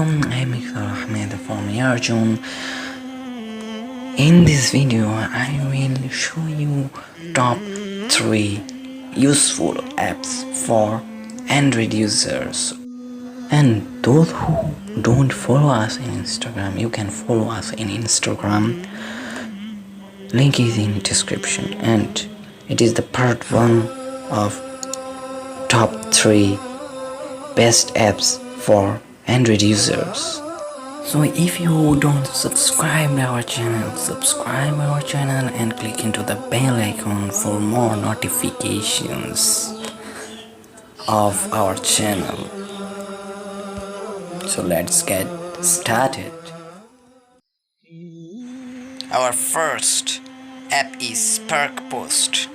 Assalamualaikum, I'm Ahmed from ARZONE. In this video, I will show you top 3 useful apps for Android users. And those who don't follow us in Instagram, you can follow us in Instagram. Link is in description, and it is the part 1 of top 3 best apps for Android users. So if you don't subscribe our channel and click into the bell icon for more notifications of our channel. So let's get started. Our first app is Spark Post.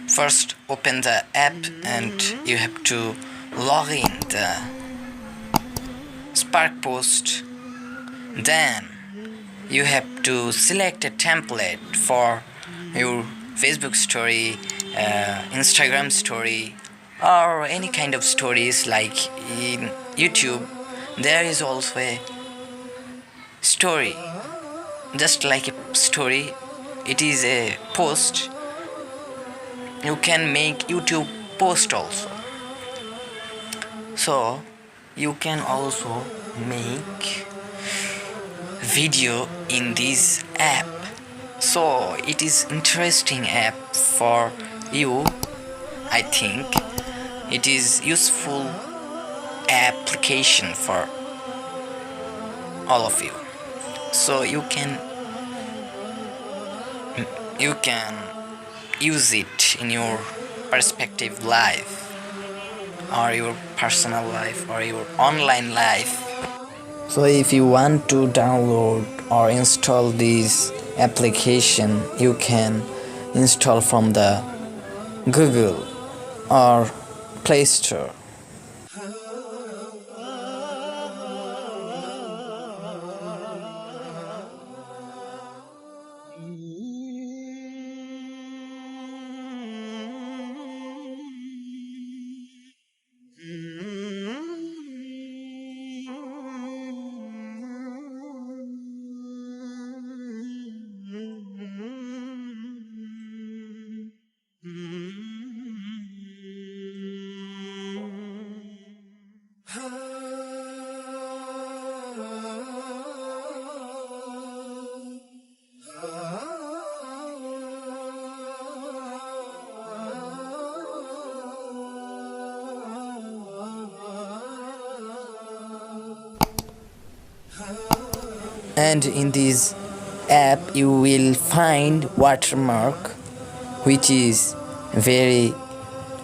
First open the app and you have to log in the Spark Post. Then you have to select a template for your Facebook story, Instagram story, or any kind of stories. Like in YouTube there is also a story, just like a story. It is a post. You can make YouTube post also. So you can also make video in this app. So it is interesting app for you. I think it is useful application for all of you. So you can use it in your perspective life, or your personal life, or your online life. So if you want to download or install this application, you can install from the Google or Play Store. And in this app you will find watermark, which is very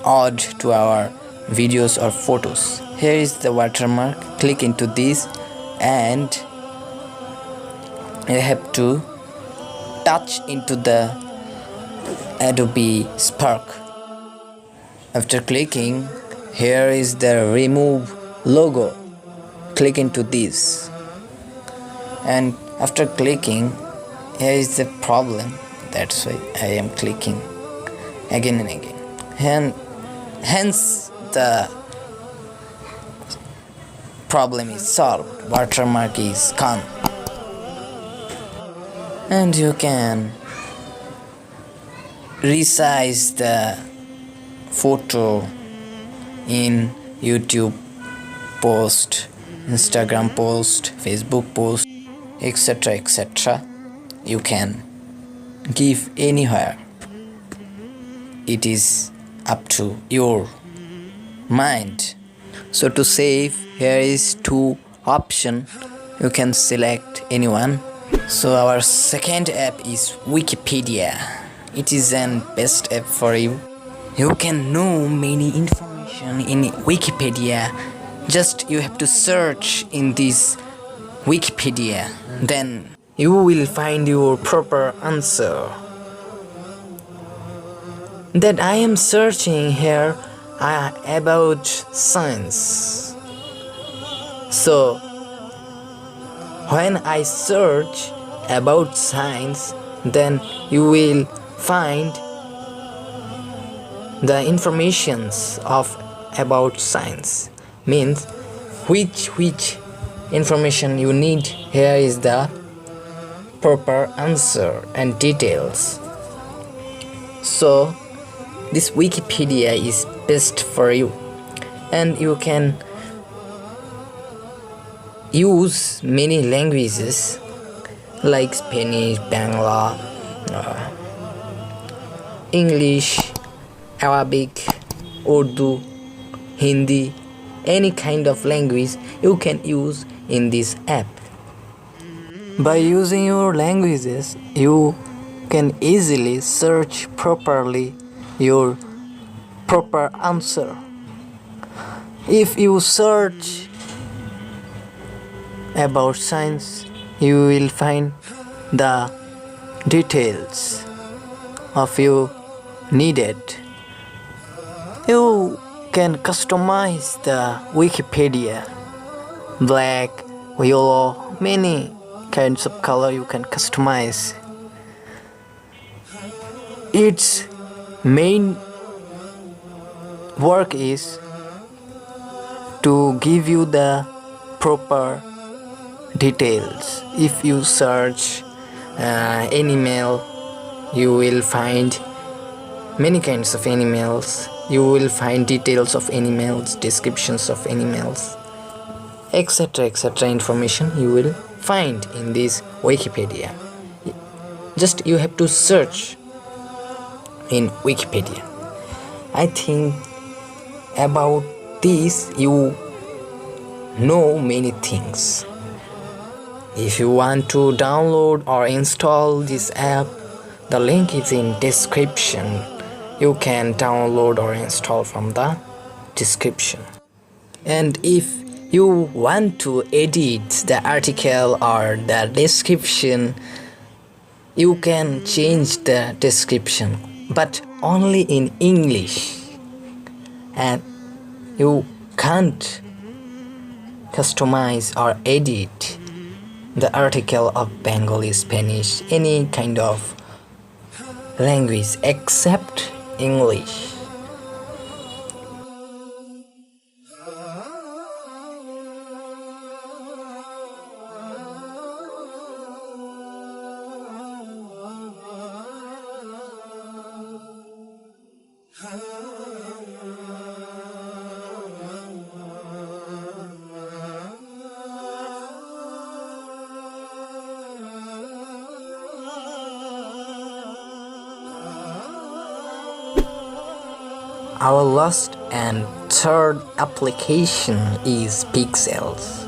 odd to our videos or photos. Here is the watermark. Click into this and you have to touch into the Adobe Spark. After clicking, here is the remove logo. Click into this. And after clicking, here is the problem. That's why I am clicking again and again. And hence the problem is solved. Watermark is gone. And you can resize the photo in YouTube post, Instagram post, Facebook post, etc, etc. You can give anywhere. It is up to your mind. So to save, here is 2 options. You can select anyone. So our second app is Wikipedia. It is an best app for you. You can know many information in Wikipedia. Just you have to search in this Wikipedia, then you will find your proper answer. That I am searching here about science. So when I search about science, then you will find the informations of about science, means which information you need, here is the proper answer and details. So this Wikipedia is best for you, and you can use many languages like Spanish, Bangla, English, Arabic, Urdu, Hindi, any kind of language you can use in this app. By using your languages, you can easily search properly your proper answer. If you search about science, you will find the details of you needed. You can customize the Wikipedia, black, yellow, many kinds of color you can customize. Its main work is to give you the proper details. If you search animal, you will find many kinds of animals. You will find details of animals, descriptions of animals, etc. information you will find in this Wikipedia. Just you have to search in Wikipedia. I think about this you know many things. If you want to download or install this app, the link is in description. You can download or install from the description. And if you want to edit the article or the description, you can change the description, but only in English, and you can't customize or edit the article of Bengali, Spanish, any kind of language except English. Our last and third application is Pixels.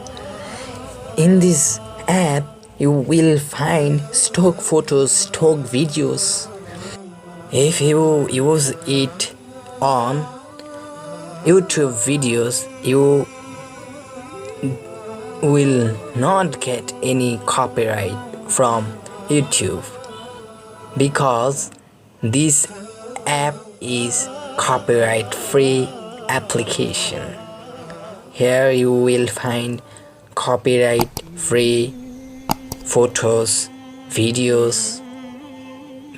In this app, you will find stock photos, stock videos. If you use it on YouTube videos, you will not get any copyright from YouTube, because this app is copyright free application. Here you will find copyright free photos, videos,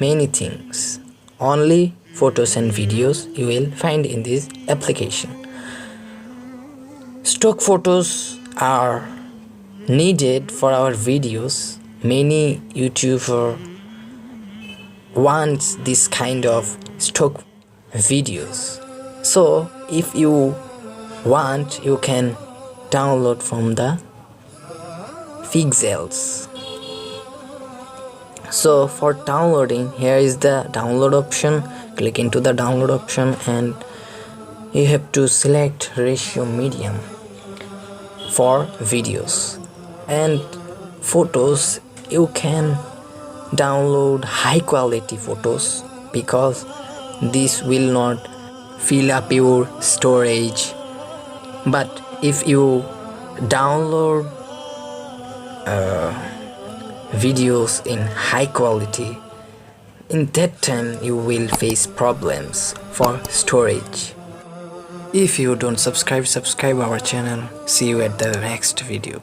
many things. Only photos and videos you will find in this application. Stock photos are needed for our videos. Many YouTuber wants this kind of stock videos. So if you want, you can download from the Pixels. So for downloading, here is the download option. Click into the download option and you have to select ratio medium for videos. And photos, you can download high quality photos, because this will not fill up your storage. But if you download videos in high quality, in that time you will face problems for storage. If you don't subscribe our channel. See you at the next video.